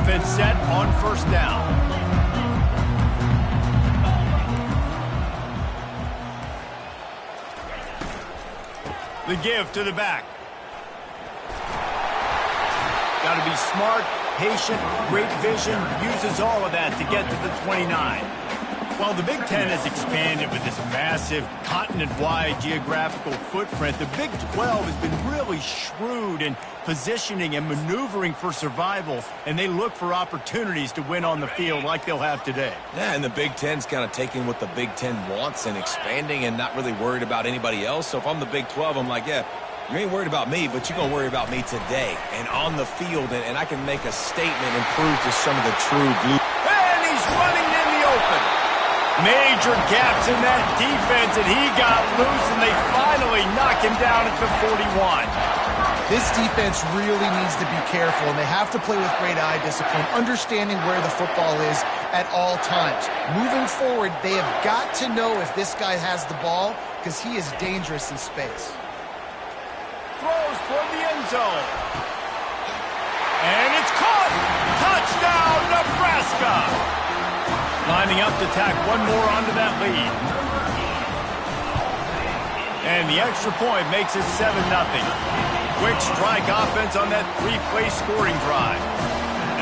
offense set on first down. The give to the back. Got to be smart, patient, great vision, uses all of that to get to the 29. Well, the Big Ten has expanded with this massive continent-wide geographical footprint. The Big 12 has been really shrewd in positioning and maneuvering for survival, and they look for opportunities to win on the field like they'll have today. Yeah, and the Big Ten's kind of taking what the Big Ten wants and expanding and not really worried about anybody else. So if I'm the Big 12, I'm like, yeah, you ain't worried about me, but you're going to worry about me today and on the field, and I can make a statement and prove to some of the true blue. And he's running in the open. Major gaps in that defense, and he got loose, and they finally knock him down at the 41. This defense really needs to be careful, and they have to play with great eye discipline, understanding where the football is at all times. Moving forward, they have got to know if this guy has the ball, because he is dangerous in space. Throws toward the end zone. And it's caught! Touchdown, Nebraska! Lining up to tack one more onto that lead. And the extra point makes it 7-0. Quick strike offense on that three-play scoring drive.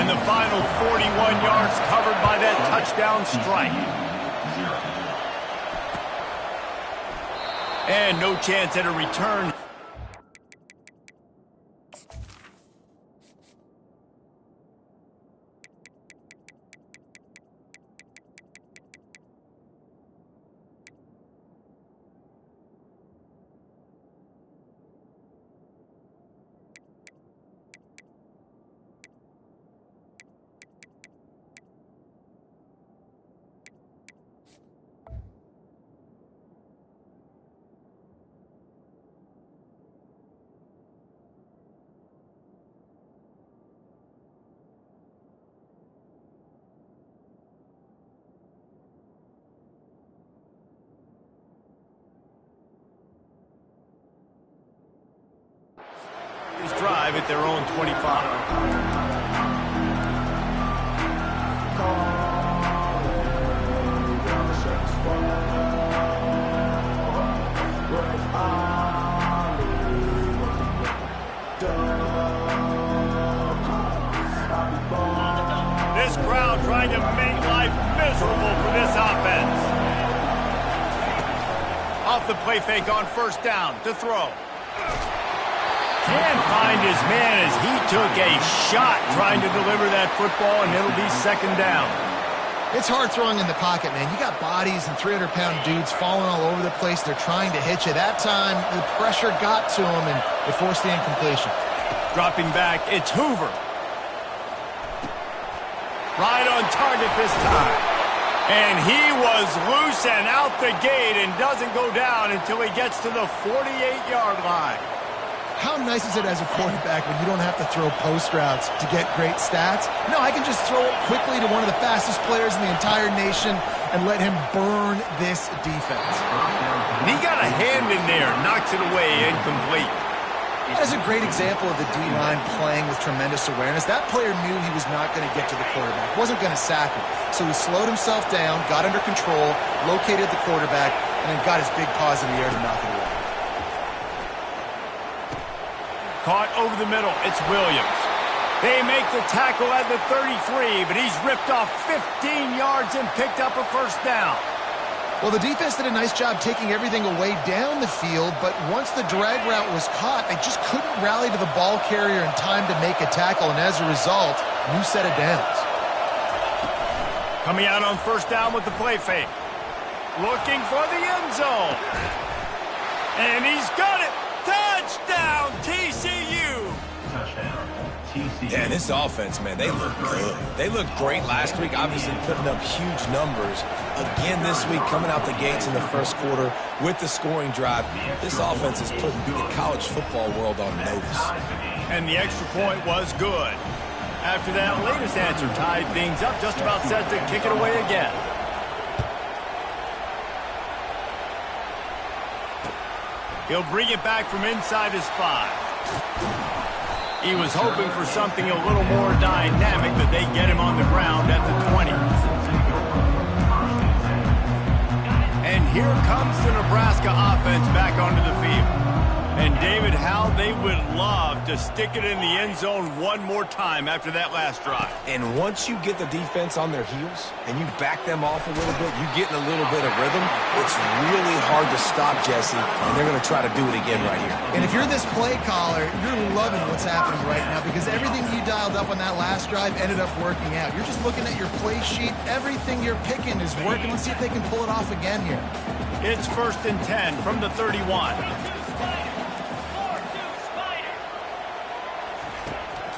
And the final 41 yards covered by that touchdown strike. And no chance at a return. Drive at their own 25. This crowd trying to make life miserable for this offense. Off the play fake on first down to throw. Can't find his man as he took a shot trying to deliver that football, and it'll be second down. It's hard throwing in the pocket, man. You got bodies and 300-pound dudes falling all over the place. They're trying to hit you. That time, the pressure got to him, and it forced the incompletion. Dropping back, it's Hoover. Right on target this time. And he was loose and out the gate and doesn't go down until he gets to the 48-yard line. How nice is it as a quarterback when you don't have to throw post routes to get great stats? No, I can just throw it quickly to one of the fastest players in the entire nation and let him burn this defense. And he got a hand in there, knocks it away, incomplete. That's a great example of the D-line playing with tremendous awareness. That player knew he was not going to get to the quarterback, wasn't going to sack him. So he slowed himself down, got under control, located the quarterback, and then got his big paws in the air to knock it away. Caught over the middle, it's Williams. They make the tackle at the 33, but he's ripped off 15 yards and picked up a first down. Well, the defense did a nice job taking everything away down the field, but once the drag route was caught, they just couldn't rally to the ball carrier in time to make a tackle, and as a result, new set of downs. Coming out on first down with the play fake. Looking for the end zone. And he's got it. Touchdown, TCU! Touchdown, TCU. Yeah, this offense, man, they look good. They looked great last week, obviously putting up huge numbers. Again this week, coming out the gates in the first quarter with the scoring drive. This offense is putting the college football world on notice. And the extra point was good. After that latest answer tied things up, just about set to kick it away again. He'll bring it back from inside his 5. He was hoping for something a little more dynamic, but they get him on the ground at the 20. And here comes the Nebraska offense back onto the field. And, David, how they would love to stick it in the end zone one more time after that last drive. And once you get the defense on their heels and you back them off a little bit, you get in a little bit of rhythm, it's really hard to stop, Jesse, and they're going to try to do it again right here. And if you're this play caller, you're loving what's happening right now because everything you dialed up on that last drive ended up working out. You're just looking at your play sheet. Everything you're picking is working. Let's see if they can pull it off again here. It's 1st and 10 from the 31.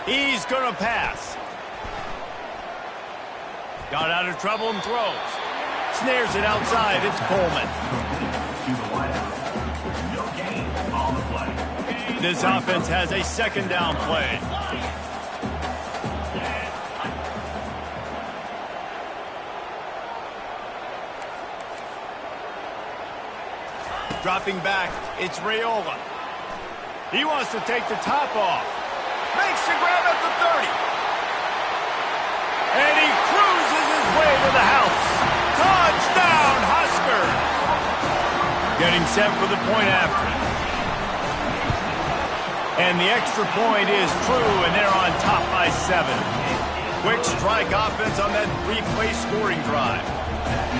He's going to pass. Got out of trouble and throws. Snares it outside. It's Coleman. This offense has a 2nd down play. Dropping back, it's Raiola. He wants to take the top off. Makes the grab at the 30. And he cruises his way to the house. Touchdown, Husker. Getting set for the point after. And the extra point is true, and they're on top by 7. Quick strike offense on that 3-play scoring drive.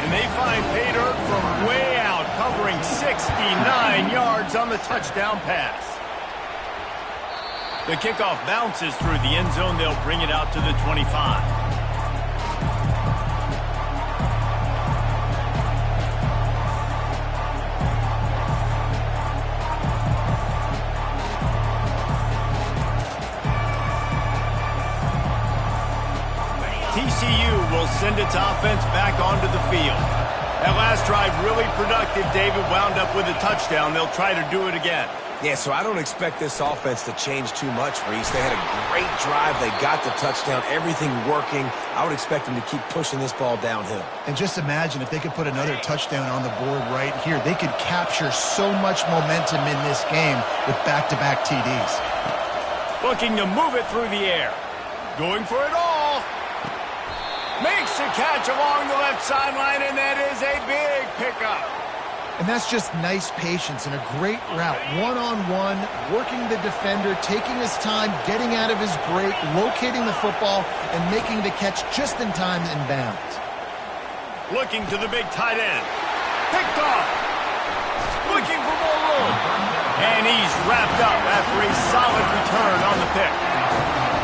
And they find pay dirt from way out, covering 69 yards on the touchdown pass. The kickoff bounces through the end zone. They'll bring it out to the 25. TCU will send its offense back onto the field. That last drive really productive. David wound up with a touchdown. They'll try to do it again. Yeah, so I don't expect this offense to change too much, Reese. They had a great drive. They got the touchdown, everything working. I would expect them to keep pushing this ball downhill. And just imagine if they could put another touchdown on the board right here. They could capture so much momentum in this game with back-to-back TDs. Looking to move it through the air. Going for it all. Makes a catch along the left sideline, and that is a big pickup. And that's just nice patience and a great route. One-on-one, working the defender, taking his time, getting out of his break, locating the football, and making the catch just in time in bounds. Looking to the big tight end. Picked off. Looking for more room. And he's wrapped up after a solid return on the pick.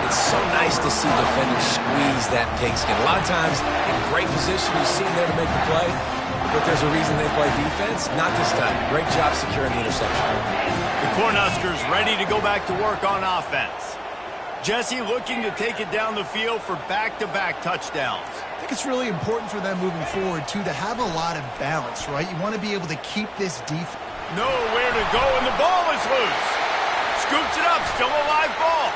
It's so nice to see defenders squeeze that pigskin. A lot of times, in great position, you see him there to make the play. But there's a reason they play defense. Not this time. Great job securing the interception. The Cornhuskers ready to go back to work on offense. Jesse looking to take it down the field for back-to-back touchdowns. I think it's really important for them moving forward, too, to have a lot of balance, right? You want to be able to keep this defense. Nowhere to go, and the ball is loose. Scoops it up, still a live ball.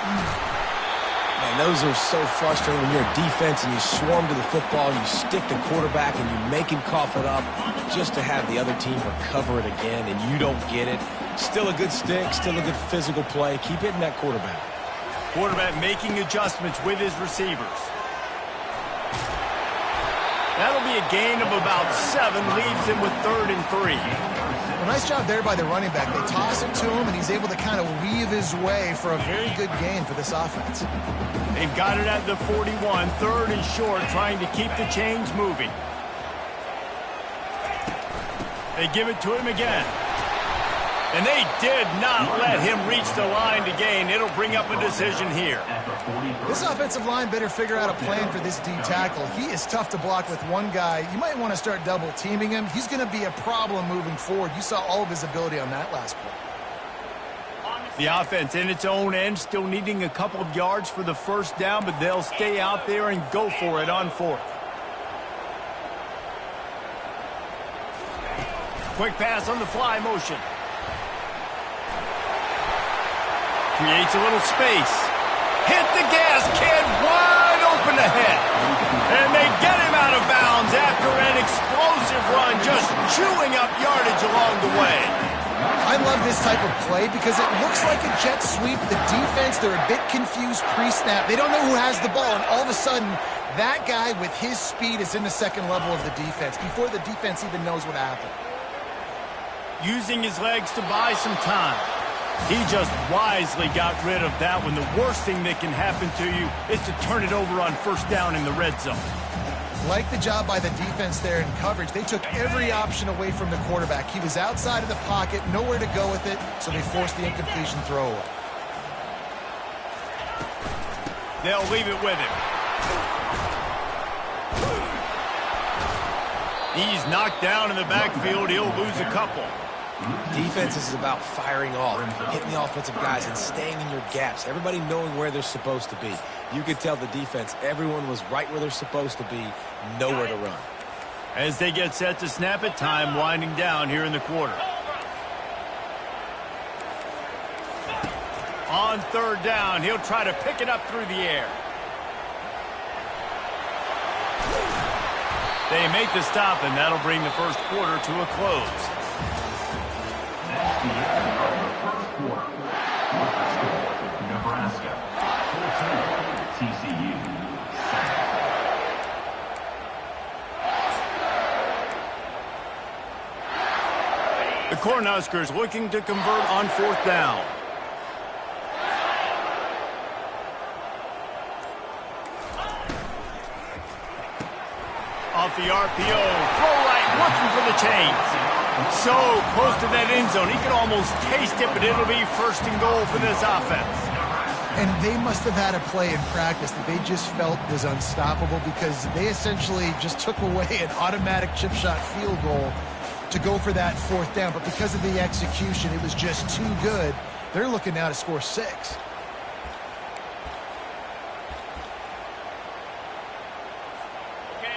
Man, those are so frustrating when you're a defense and you swarm to the football, you stick the quarterback and you make him cough it up just to have the other team recover it again and you don't get it. Still a good stick, still a good physical play. Keep hitting that quarterback. Quarterback making adjustments with his receivers. That'll be a gain of about 7, leaves him with 3rd and 3. Well, nice job there by the running back. They toss it to him, and he's able to kind of weave his way for a very good gain for this offense. They've got it at the 41, 3rd and short, trying to keep the chains moving. They give it to him again. And they did not let him reach the line to gain. It'll bring up a decision here. This offensive line better figure out a plan for this D tackle. He is tough to block with one guy. You might want to start double teaming him. He's going to be a problem moving forward. You saw all of his ability on that last play. The offense in its own end, still needing a couple of yards for the first down, but they'll stay out there and go for it on 4th. Quick pass on the fly motion. Creates a little space. Hit the gas, kid, wide open ahead. And they get him out of bounds after an explosive run, just chewing up yardage along the way. I love this type of play because it looks like a jet sweep. The defense, they're a bit confused pre-snap. They don't know who has the ball, and all of a sudden, that guy with his speed is in the second level of the defense before the defense even knows what happened. Using his legs to buy some time. He just wisely got rid of that when the worst thing that can happen to you is to turn it over on first down in the red zone. Like the job by the defense there in coverage. They took every option away from the quarterback. He was outside of the pocket, nowhere to go with it, so they forced the incompletion throw away. They'll leave it with him. He's knocked down in the backfield. He'll lose a couple. Defense is about firing off, hitting the offensive guys, and staying in your gaps. Everybody knowing where they're supposed to be. You could tell the defense, everyone was right where they're supposed to be, nowhere to run. As they get set to snap it, time winding down here in the quarter. On third down, he'll try to pick it up through the air. They make the stop, and that'll bring the first quarter to a close. That's the end of the first quarter. With the score, Nebraska 14, TCU 7. The Cornhuskers looking to convert on fourth down. Off the RPO, throw right, looking for the chains. So close to that end zone, he could almost taste it, but it'll be first and goal for this offense. And they must have had a play in practice that they just felt was unstoppable because they essentially just took away an automatic chip shot field goal to go for that fourth down. But because of the execution, it was just too good. They're looking now to score 6.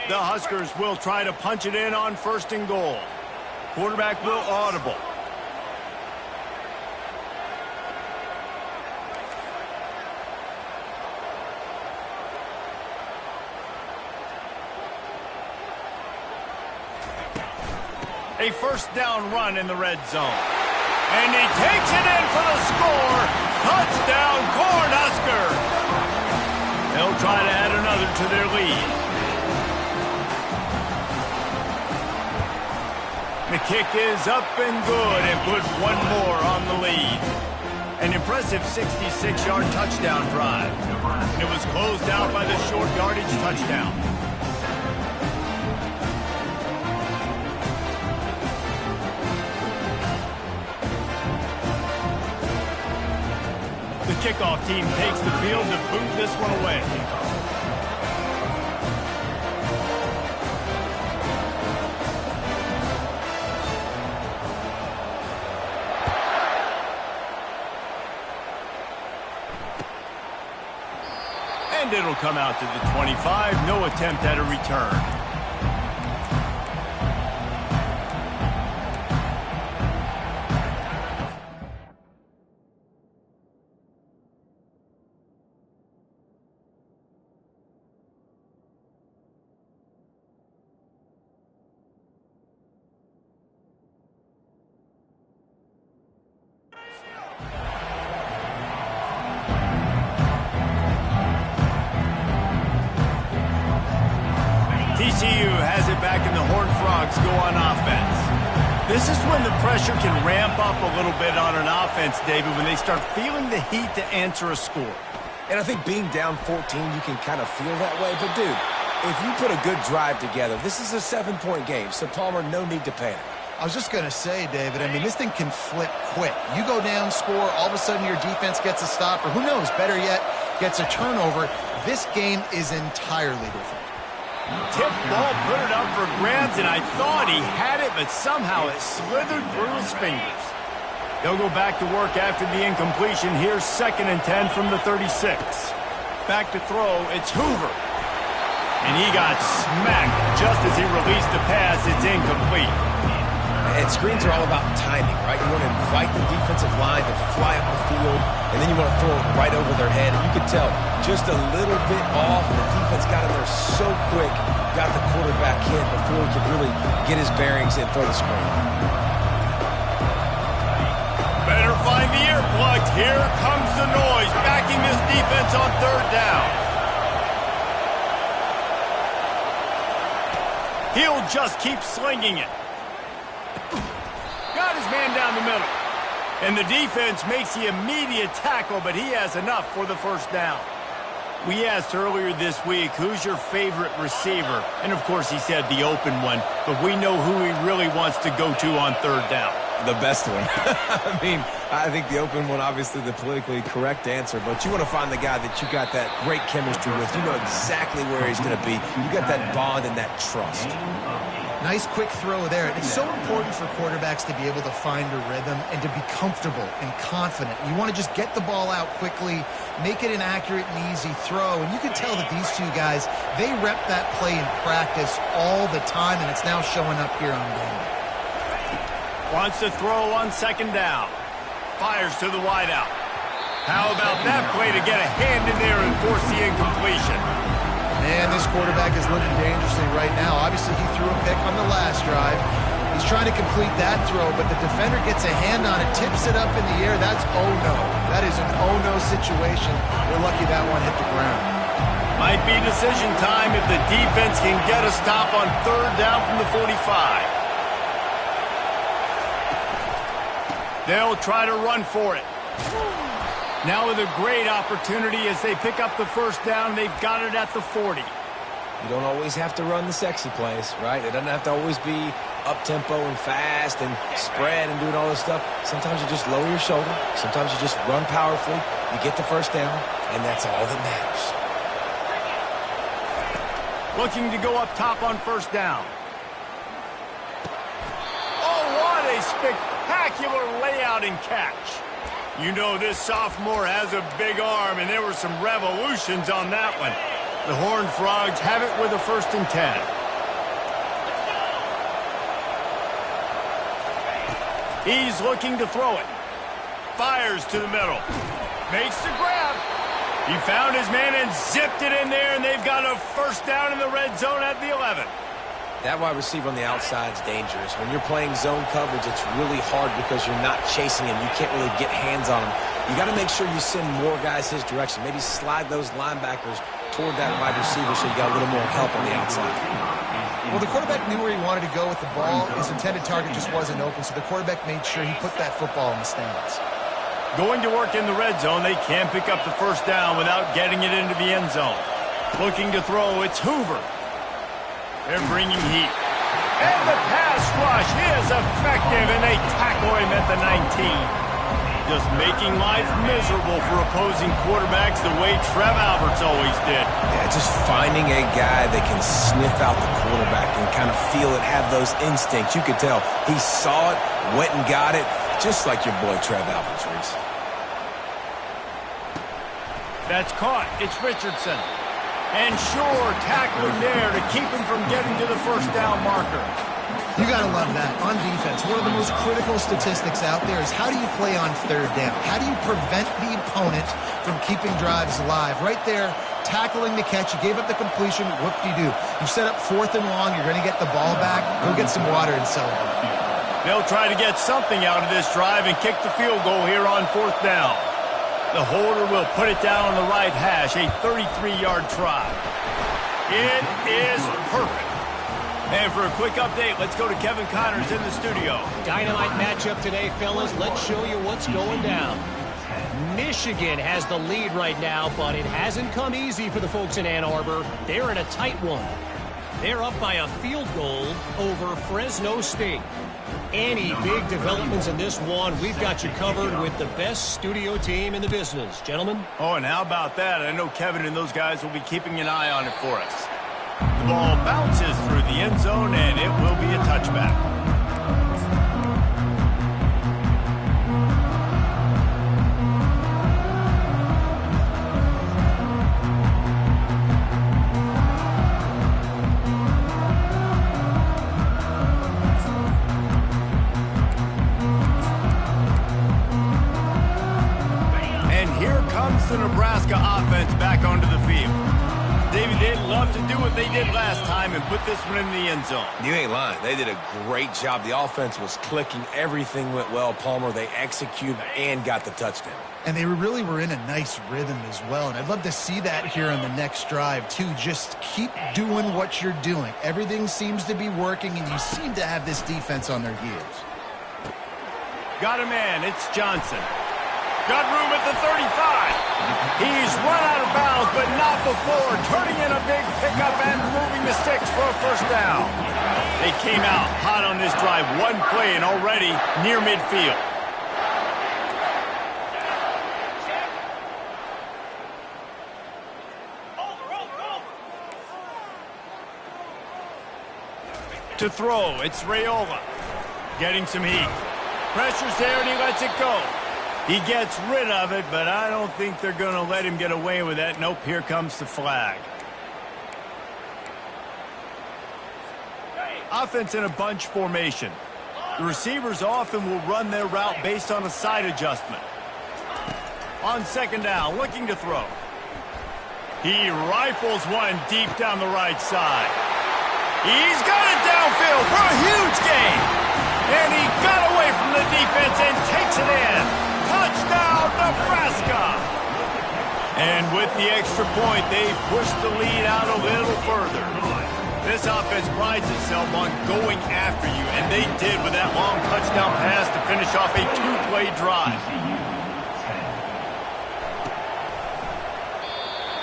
The Huskers will try to punch it in on first and goal. Quarterback will audible. A first down run in the red zone. And he takes it in for the score. Touchdown, Cornhusker. They'll try to add another to their lead. The kick is up and good and puts one more on the lead. An impressive 66-yard touchdown drive. It was closed out by the short yardage touchdown. The kickoff team takes the field to boot this one away. And it'll come out to the 25. No attempt at a return. TCU has it back and the Horned Frogs go on offense. This is when the pressure can ramp up a little bit on an offense, David, when they start feeling the heat to answer a score. And I think being down 14, you can kind of feel that way. But, dude, if you put a good drive together, this is a 7-point game. So, Palmer, no need to panic. I was just going to say, David, I mean, this thing can flip quick. You go down, score, all of a sudden your defense gets a stop, or who knows, better yet, gets a turnover. This game is entirely different. Tip ball, put it up for grabs, and I thought he had it, but somehow it slithered through his fingers. They'll go back to work after the incompletion. Here's 2nd and 10 from the 36. Back to throw, it's Hoover. And he got smacked just as he released the pass. It's incomplete. And screens are all about timing, right? You want to invite the defensive line to fly up the field, and then you want to throw it right over their head. And you could tell just a little bit off, and the defense got in there so quick, got the quarterback hit before he could really get his bearings and throw the screen. Better find the earplugs. Here comes the noise, backing this defense on third down. He'll just keep slinging it. Got his man down the middle. And the defense makes the immediate tackle, but he has enough for the first down. We asked earlier this week, who's your favorite receiver? And, of course, he said the open one, but we know who he really wants to go to on third down. The best one. I mean, I think the open one, obviously the politically correct answer, but you want to find the guy that you got that great chemistry with. You know exactly where he's going to be. You got that bond and that trust. Nice quick throw there. It's so important for quarterbacks to be able to find a rhythm and to be comfortable and confident. You want to just get the ball out quickly, make it an accurate and easy throw. And you can tell that these two guys, they rep that play in practice all the time, and it's now showing up here on game. Wants to throw on second down. Fires to the wideout. How about that play to get a hand in there and force the incompletion? Man, this quarterback is living dangerously right now. Obviously, he threw a pick on the last drive. He's trying to complete that throw, but the defender gets a hand on it, tips it up in the air. That's oh-no. That is an oh-no situation. They're lucky that one hit the ground. Might be decision time if the defense can get a stop on third down from the 45. They'll try to run for it. Now with a great opportunity as they pick up the first down, they've got it at the 40. You don't always have to run the sexy plays, right? It doesn't have to always be up-tempo and fast and spread and doing all this stuff. Sometimes you just lower your shoulder. Sometimes you just run powerfully. You get the first down, and that's all that matters. Looking to go up top on first down. Oh, what a spectacular layout and catch. You know this sophomore has a big arm, and there were some revolutions on that one. The Horned Frogs have it with a 1st and 10. He's looking to throw it. Fires to the middle. Makes the grab. He found his man and zipped it in there, and they've got a first down in the red zone at the 11. That wide receiver on the outside is dangerous. When you're playing zone coverage, it's really hard because you're not chasing him. You can't really get hands on him. You got to make sure you send more guys his direction. Maybe slide those linebackers toward that wide receiver so you got a little more help on the outside. Well, the quarterback knew where he wanted to go with the ball. His intended target just wasn't open, so the quarterback made sure he put that football in the stands. Going to work in the red zone, they can't pick up the first down without getting it into the end zone. Looking to throw, it's Hoover. They're bringing heat. And the pass rush is effective, and they tackle him at the 19. Just making life miserable for opposing quarterbacks the way Trev Alberts always did. Yeah, just finding a guy that can sniff out the quarterback and kind of feel it, have those instincts. You could tell he saw it, went and got it, just like your boy Trev Alberts, Reese. That's caught. It's Richardson. And sure, tackling there to keep him from getting to the first down marker. You got to love that. On defense, one of the most critical statistics out there is how do you play on third down? How do you prevent the opponent from keeping drives alive? Right there, tackling the catch. You gave up the completion. What do? You set up 4th and long. You're going to get the ball back. Go get some water and celebrate. They'll try to get something out of this drive and kick the field goal here on 4th down. The holder will put it down on the right hash, a 33-yard try. It is perfect. And for a quick update, let's go to Kevin Connors in the studio. Dynamite matchup today, fellas. Let's show you what's going down. Michigan has the lead right now, but it hasn't come easy for the folks in Ann Arbor. They're in a tight one. They're up by a field goal over Fresno State. Any big developments in this one, we've got you covered with the best studio team in the business. Gentlemen? Oh, and how about that? I know Kevin and those guys will be keeping an eye on it for us. The ball bounces through the end zone, and it will be a touchback. The Nebraska offense back onto the field. David, they'd love to do what they did last time and put this one in the end zone. You ain't lying. They did a great job. The offense was clicking. Everything went well, Palmer. They executed and got the touchdown. And they really were in a nice rhythm as well. And I'd love to see that here on the next drive, too. Just keep doing what you're doing. Everything seems to be working, and you seem to have this defense on their heels. Got a man. It's Johnson. Got room at the 35. He's run out of bounds, but not before turning in a big pickup and moving the sticks for a first down. They came out hot on this drive. One play and already near midfield. To throw, it's Raiola. Getting some heat. Pressure's there and he lets it go. He gets rid of it, but I don't think they're going to let him get away with that. Nope, here comes the flag. Offense in a bunch formation. The receivers often will run their route based on a side adjustment. On second down, looking to throw. He rifles one deep down the right side. He's got it downfield for a huge gain. And he got away from the defense and takes it in. Touchdown, Nebraska! And with the extra point, they push the lead out a little further. This offense prides itself on going after you, and they did with that long touchdown pass to finish off a two-play drive.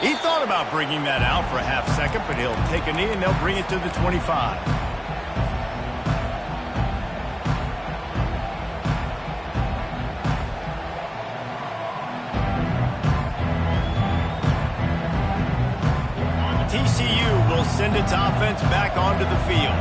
He thought about bringing that out for a half second, but he'll take a knee and they'll bring it to the 25. TCU will send its offense back onto the field.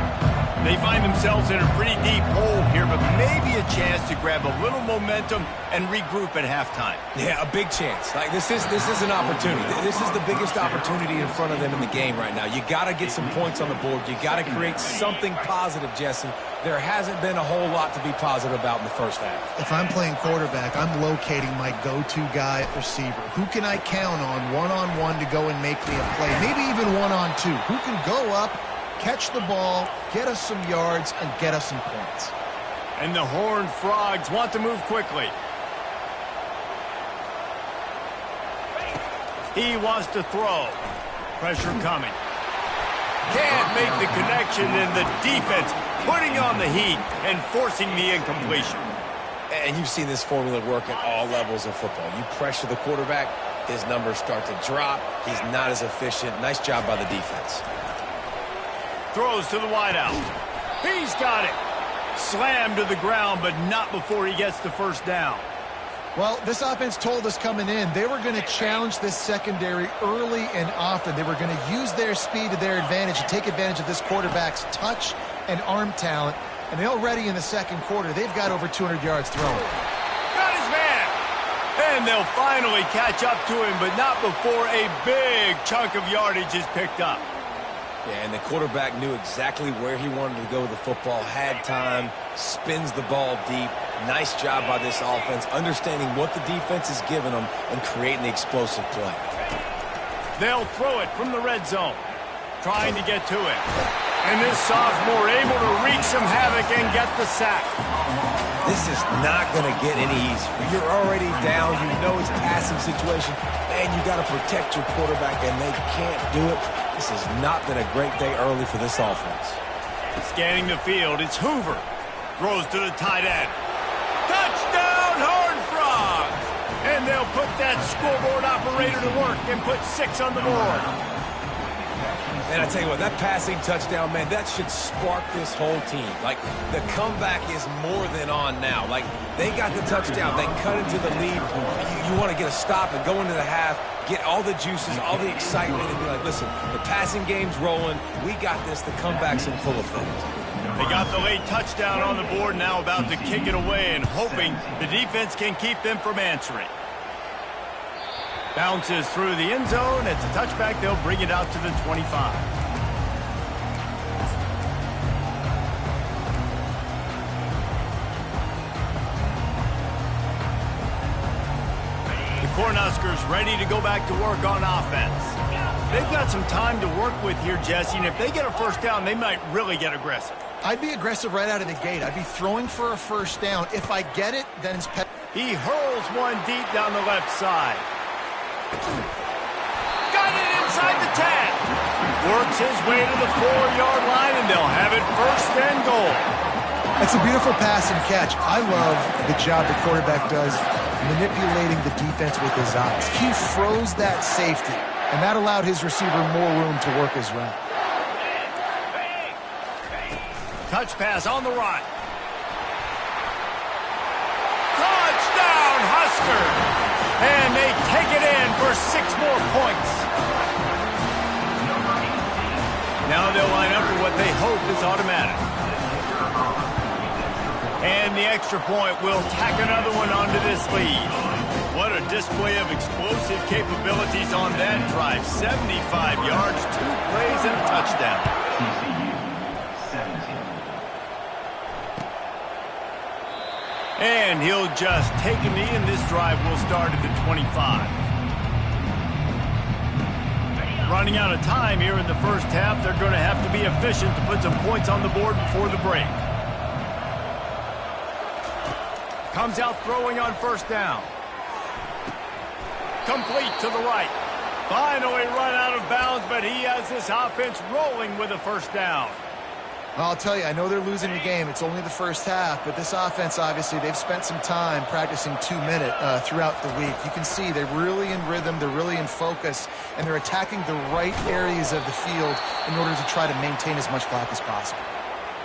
They find themselves in a pretty deep hole here, but maybe a chance to grab a little momentum and regroup at halftime. Yeah, a big chance. Like this is an opportunity. This is the biggest opportunity in front of them in the game right now. You got to get some points on the board. You got to create something positive, Jesse. There hasn't been a whole lot to be positive about in the first half. If I'm playing quarterback, I'm locating my go-to guy at receiver. Who can I count on one-on-one to go and make me a play? Maybe even one-on-two. Who can go up, catch the ball, get us some yards, and get us some points? And the Horned Frogs want to move quickly. He wants to throw. Pressure coming. Can't make the connection, and the defense putting on the heat and forcing the incompletion. And you've seen this formula work at all levels of football. You pressure the quarterback, his numbers start to drop. He's not as efficient. Nice job by the defense. Throws to the wideout. He's got it. Slammed to the ground, but not before he gets the first down. Well, this offense told us coming in they were going to challenge this secondary early and often. They were going to use their speed to their advantage and take advantage of this quarterback's touch and arm talent. And already in the second quarter, they've got over 200 yards thrown. Got his man. And they'll finally catch up to him, but not before a big chunk of yardage is picked up. Yeah, and the quarterback knew exactly where he wanted to go with the football, had time, spins the ball deep. Nice job by this offense, understanding what the defense is giving them and creating the explosive play. They'll throw it from the red zone, trying to get to it. And this sophomore able to wreak some havoc and get the sack. This is not going to get any easier. You're already down. You know it's a passing situation, and you got to protect your quarterback, and they can't do it. This has not been a great day early for this offense. Scanning the field, it's Hoover. Throws to the tight end. Touchdown, Horned Frogs! And they'll put that scoreboard operator to work and put 6 on the board. And I tell you what, that passing touchdown, man, that should spark this whole team. Like, the comeback is more than on now. Like, they got the touchdown. They cut into the lead. You want to get a stop and go into the half, get all the juices, all the excitement, and be like, listen, the passing game's rolling. We got this. The comeback's in full effect. They got the late touchdown on the board, now about to kick it away and hoping the defense can keep them from answering. Bounces through the end zone. It's a touchback. They'll bring it out to the 25. The Cornhuskers ready to go back to work on offense. They've got some time to work with here, Jesse, and if they get a first down, they might really get aggressive. I'd be aggressive right out of the gate. I'd be throwing for a first down. If I get it, then it's... He hurls one deep down the left side. Got it inside the 10. Works his way to the 4-yard line, and they'll have it first and goal. It's a beautiful pass and catch. I love the job the quarterback does manipulating the defense with his eyes. He froze that safety, and that allowed his receiver more room to work his route. Touch pass on the right. Touchdown, Huskers! And they take it in for 6 more points. Now they'll line up for what they hope is automatic. And the extra point will tack another one onto this lead. What a display of explosive capabilities on that drive. 75 yards, 2 plays, and a touchdown. TCU 17. And he'll just take a knee, and this drive will start at the 25. Running out of time here in the first half, they're going to have to be efficient to put some points on the board before the break. Comes out throwing on first down. Complete to the right. Finally run out of bounds, but he has this offense rolling with a first down. I'll tell you, I know they're losing the game. It's only the first half, but this offense, obviously, they've spent some time practicing 2-minute throughout the week. You can see they're really in rhythm, they're really in focus, and they're attacking the right areas of the field in order to try to maintain as much clock as possible.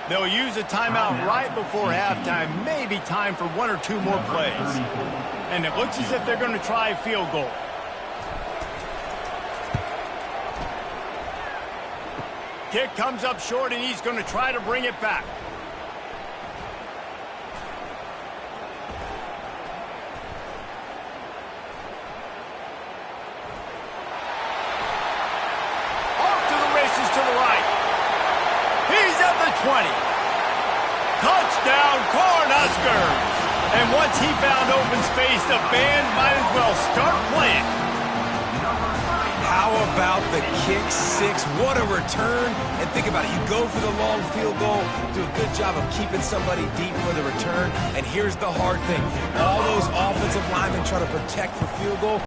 They'll use a timeout right before halftime, maybe time for 1 or 2 more plays. And it looks as if they're going to try a field goal. Kick comes up short, and he's going to try to bring it back. Off to the races to the right. He's at the 20. Touchdown, Cornhuskers! And once he found open space, the band might as well start playing. How about the kick 6? What a return. And think about it. You go for the long field goal, do a good job of keeping somebody deep for the return. And here's the hard thing. All those offensive linemen try to protect for field goal.